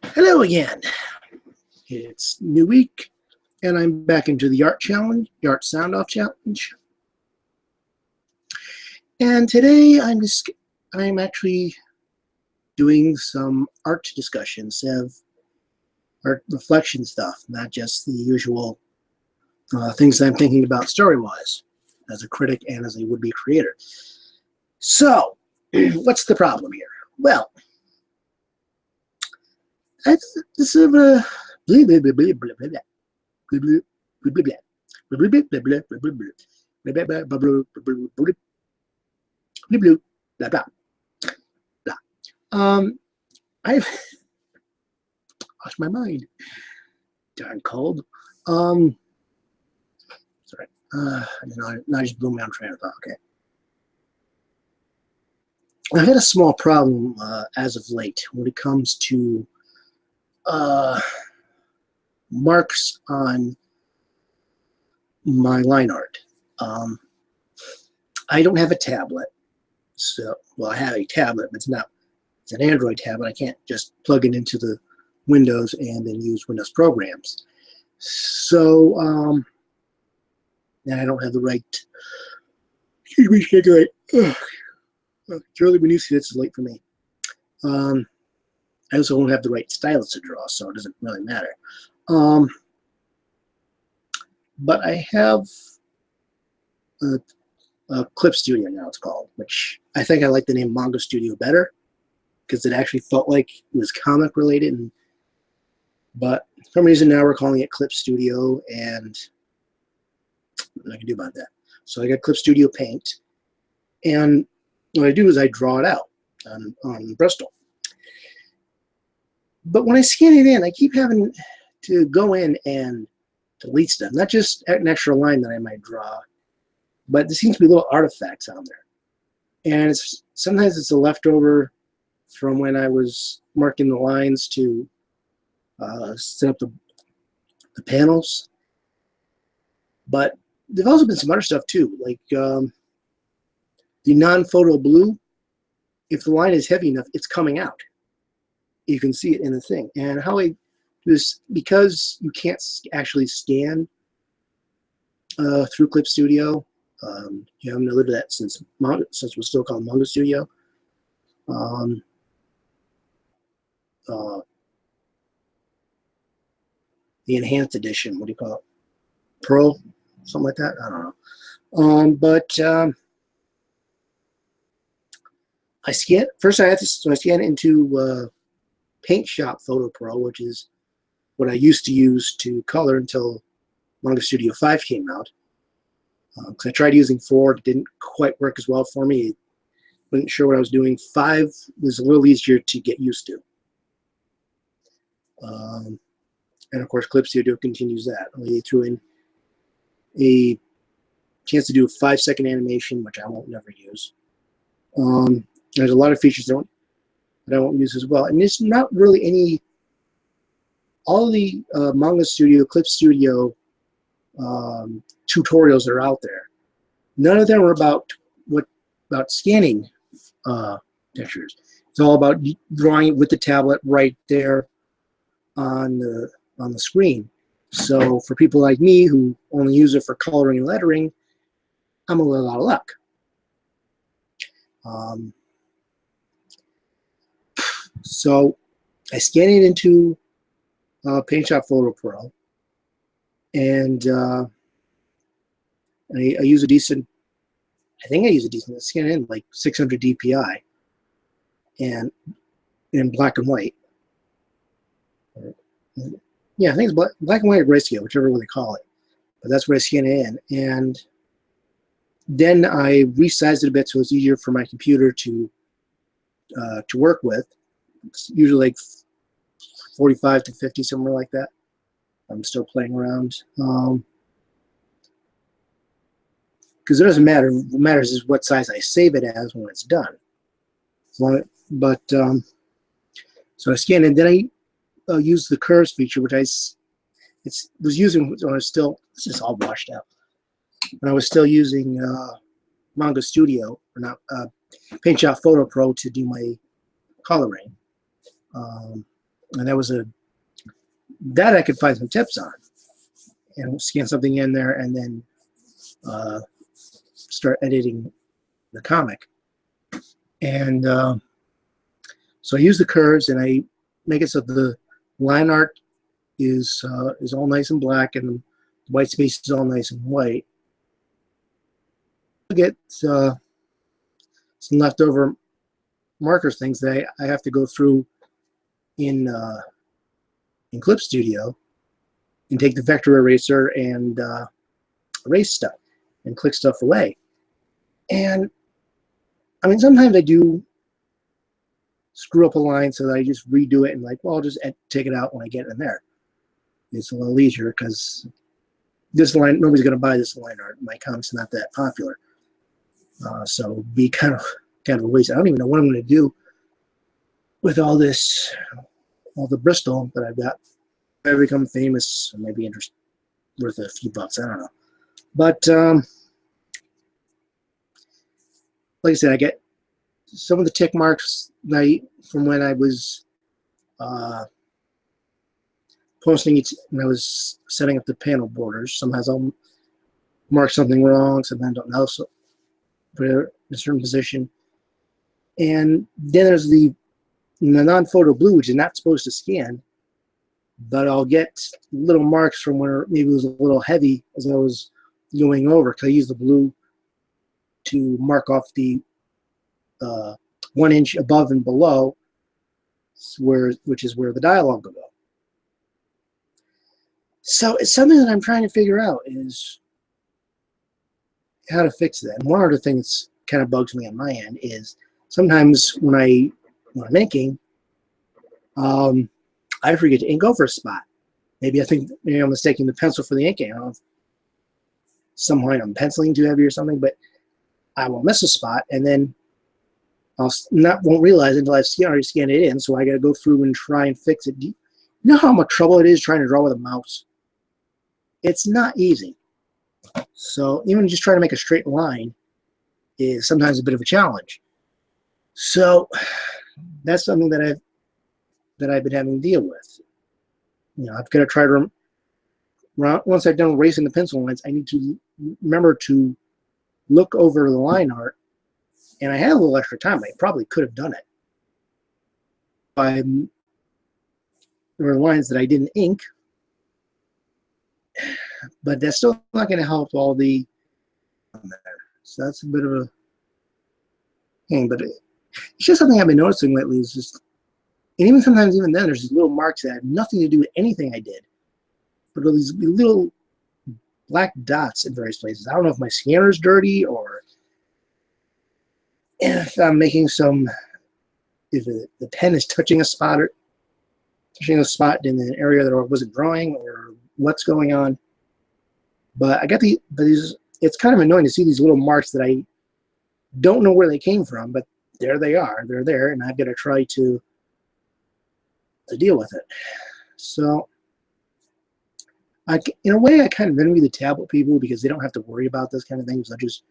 Hello again. It's new week, and I'm back into the art challenge, the art sound-off challenge. And today I'm actually doing some art discussions of art reflection stuff, not just the usual things that I'm thinking about story-wise, as a critic and as a would-be creator. So, what's the problem here? Well, this is a blah, blah, blah, blah, blah, blah, blah, blah, blah, blah, blah, blah, blah, blah, blah, blah, blah, blah, blah, blah. I've lost my mind. Darn cold. Sorry. Not just blew me on train of thought. Okay. I had a small problem as of late when it comes to marks on my line art. I don't have a tablet, so well, I have a tablet, but it's an Android tablet. I can't just plug it into the Windows and then use Windows programs. So, and I don't have the right. Excuse me, it's early when you see this is late for me. I also don't have the right stylus to draw, so it doesn't really matter. But I have a Clip Studio now, it's called, which I think I like the name Manga Studio better because it actually felt like it was comic related. But for some reason now we're calling it Clip Studio, and nothing I can do about that. So I got Clip Studio Paint, and what I do is I draw it out on Bristol. But when I scan it in, I keep having to go in and delete stuff. Not just an extra line that I might draw, but there seems to be little artifacts on there. And sometimes it's a leftover from when I was marking the lines to set up the panels. But there's also been some other stuff too, like the non-photo blue. If the line is heavy enough, it's coming out. You can see it in the thing. And how I do this, because you can't actually scan through Clip Studio, you haven't lived that since it was still called Manga Studio. The enhanced edition, what do you call it? Pro, something like that. I don't know. I scan first. I scan into Paint Shop Photo Pro, which is what I used to use to color until Manga Studio 5 came out. Because I tried using 4, it didn't quite work as well for me. Wasn't sure what I was doing. 5 was a little easier to get used to. And of course, Clip Studio continues that. They threw in a chance to do a 5-second animation, which I won't never use. There's a lot of features that I won't use as well. And there's not really any, all the Manga Studio, Clip Studio tutorials that are out there. None of them are about scanning pictures. It's all about drawing it with the tablet right there on the screen. So for people like me who only use it for coloring and lettering, I'm a little out of luck. So I scan it into Paint Shop Photo Pro, and I use a decent, I think I use a decent, scan in like 600 DPI, and in black and white. Yeah, I think it's black and white or grayscale, whichever way they call it. But that's what I scan it in, and then I resized it a bit so it's easier for my computer to work with. It's usually like 45 to 50, somewhere like that. I'm still playing around. Because it doesn't matter. What matters is what size I save it as when it's done. So I scan it, and then I use the curves feature, which was using when I was still, this is all washed out. When I was still using Manga Studio, or not Paint Shop Photo Pro to do my coloring. And that I could find some tips on and scan something in there and then start editing the comic. And so I use the curves and I make it so the line art is all nice and black and the white space is all nice and white. I get some leftover markers things that I have to go through in Clip Studio and take the vector eraser and erase stuff and click stuff away. And I mean, sometimes I do screw up a line so that I just redo it and like, well, I'll just take it out when I get in there. It's a little easier because this line, nobody's going to buy this line art. My comic's not that popular. So it'd be kind of a waste. I don't even know what I'm going to do with all the Bristol that I've got. If I become famous, it might be worth a few bucks. I don't know. But like I said, I get some of the tick marks from when I was posting it when I was setting up the panel borders. Sometimes I'll mark something wrong, sometimes I'll also put it in a certain position. And then there's the non-photo blue, which is not supposed to scan, but I'll get little marks from where maybe it was a little heavy as I was going over, because I use the blue to mark off the 1 inch above and below, which is where the dialogue will go. So it's something that I'm trying to figure out is how to fix that. And one other thing that's kind of bugs me on my end is sometimes when I'm inking, I forget to ink over a spot. Maybe I'm mistaking the pencil for the inking. I don't know if somehow I'm penciling too heavy or something, but I will miss a spot and then won't realize until I've already scanned it in. So I got to go through and try and fix it. Do you know how much trouble it is trying to draw with a mouse? It's not easy. So even just trying to make a straight line is sometimes a bit of a challenge. So that's something that I've been having to deal with. I've got to try to once I've done erasing the pencil lines, I need to remember to look over the line art. And I had a little extra time. I probably could have done it. There were lines that I didn't ink, but that's still not going to help all the there. So that's a bit of a thing. But it's just something I've been noticing lately. Is just, and even sometimes, even then, there's these little marks that have nothing to do with anything I did, but these little black dots in various places. I don't know if my scanner's dirty or if I'm making if the pen is touching a spot in an area that I wasn't drawing, or what's going on. But I got these. It's kind of annoying to see these little marks that I don't know where they came from, but there they are. They're there, and I've got to try to deal with it. So, in a way, I kind of envy the tablet people because they don't have to worry about this kind of thing. So I just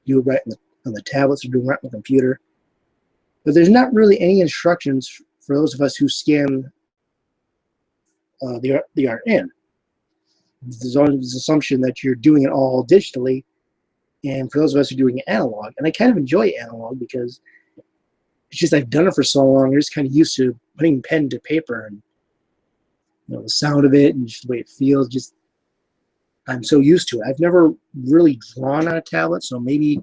do it right on the tablets or do it right on the computer. But there's not really any instructions for those of us who scan the art in. There's always this assumption that you're doing it all digitally, and for those of us who are doing it analog, and I kind of enjoy analog because it's just I've done it for so long. I'm just kind of used to putting pen to paper and the sound of it and just the way it feels. Just I'm so used to it. I've never really drawn on a tablet, so maybe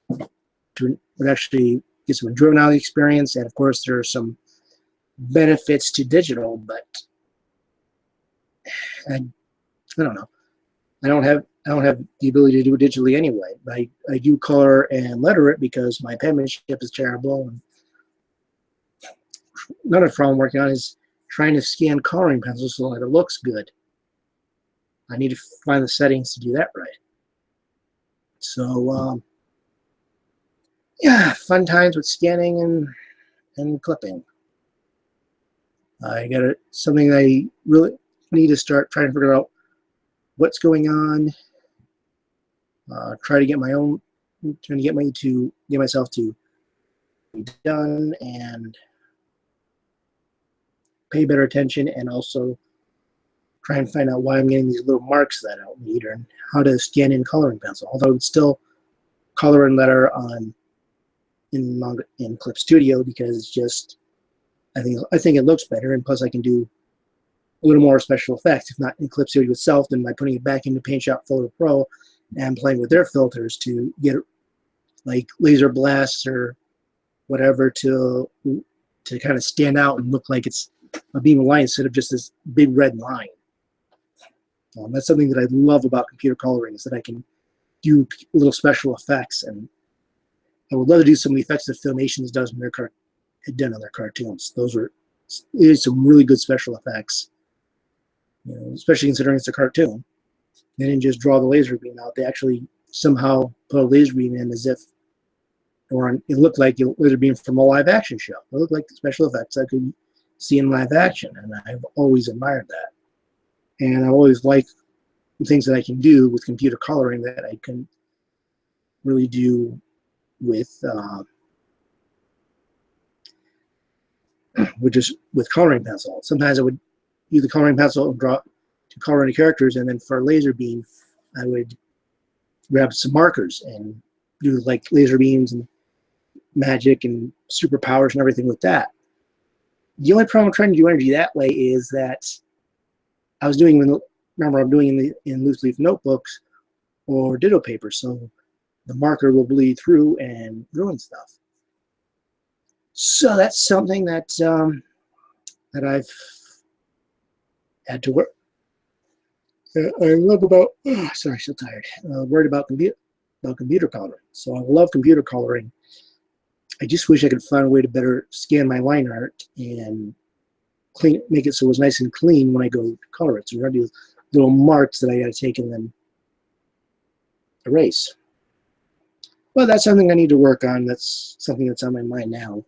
would actually get some enjoyment out of the experience. And of course, there are some benefits to digital, but I don't know. I don't have the ability to do it digitally anyway. I do color and letter it because my penmanship is terrible. And another problem I'm working on is trying to scan coloring pencils so that it looks good. I need to find the settings to do that right. So yeah, fun times with scanning and clipping. I got something I really need to start trying to figure out what's going on. Trying to get myself to be done, and pay better attention and also try and find out why I'm getting these little marks that I don't need, or how to scan in coloring pencil. Although it's still color and letter on in Clip Studio, because it's just I think it looks better, and plus I can do a little more special effects, if not in Clip Studio itself, than by putting it back into PaintShop Photo Pro and playing with their filters to get like laser blasts or whatever to kind of stand out and look like it's a beam of light instead of just this big red line. That's something that I love about computer coloring, is that I can do little special effects, and I would love to do some of the effects that Filmations does when they're done on their cartoons. Those are some really good special effects, you know, especially considering it's a cartoon. They didn't just draw the laser beam out; they actually somehow put a laser beam in as if, or it looked like a laser beam from a live action show. It looked like special effects I could see in live action, and I've always admired that. And I always like the things that I can do with computer coloring that I can really do with coloring pencil. Sometimes I would use the coloring pencil and draw to color into characters, and then for a laser beam, I would grab some markers and do like laser beams and magic and superpowers and everything with that. The only problem with trying to do energy that way is that I was doing, remember, I'm doing in loose leaf notebooks or ditto paper, so the marker will bleed through and ruin stuff. So that's something that that I've had to work. I love about. Oh, sorry, so tired. Worried about computer coloring. So I love computer coloring. I just wish I could find a way to better scan my line art and make it so it was nice and clean when I go to color it. So we're gonna do little marks that I gotta take and then erase. Well, that's something I need to work on. That's something that's on my mind now.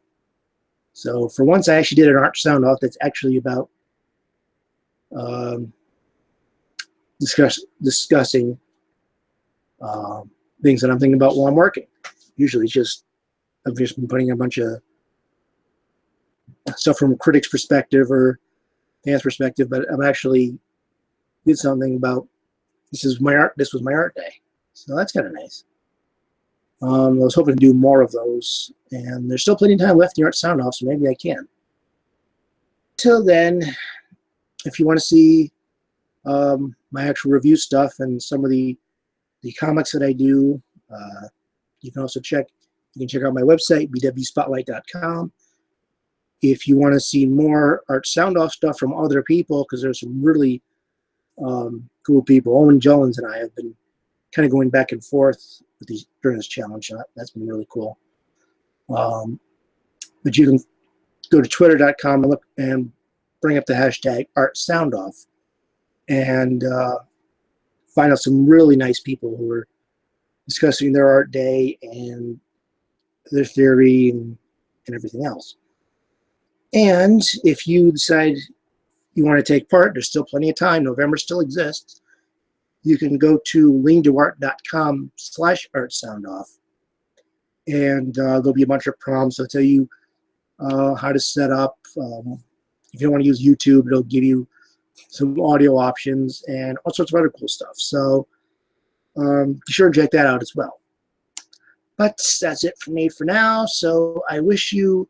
So for once, I actually did an art sound off that's actually about discussing things that I'm thinking about while I'm working. Usually I've just been putting a bunch of stuff from a critic's perspective or fans' perspective, but I'm actually did something about this was my art day. So that's kind of nice. I was hoping to do more of those, and there's still plenty of time left in the art sound off, so maybe I can. Till then, if you want to see my actual review stuff and some of the comics that I do, you can also check out my website, bwspotlight.com. If you want to see more art sound off stuff from other people, because there's some really cool people. Owen Jollins and I have been kind of going back and forth with these during this challenge. That's been really cool. But you can go to twitter.com and look and bring up the hashtag #ArtSoundoff and find out some really nice people who are discussing their art day and their theory and everything else. And if you decide you want to take part, there's still plenty of time. November still exists. You can go to leantoart.com/artsoundoff, and there'll be a bunch of prompts. They'll tell you how to set up. If you don't want to use YouTube, it'll give you some audio options and all sorts of other cool stuff. So be sure to check that out as well. But that's it for me for now. So I wish you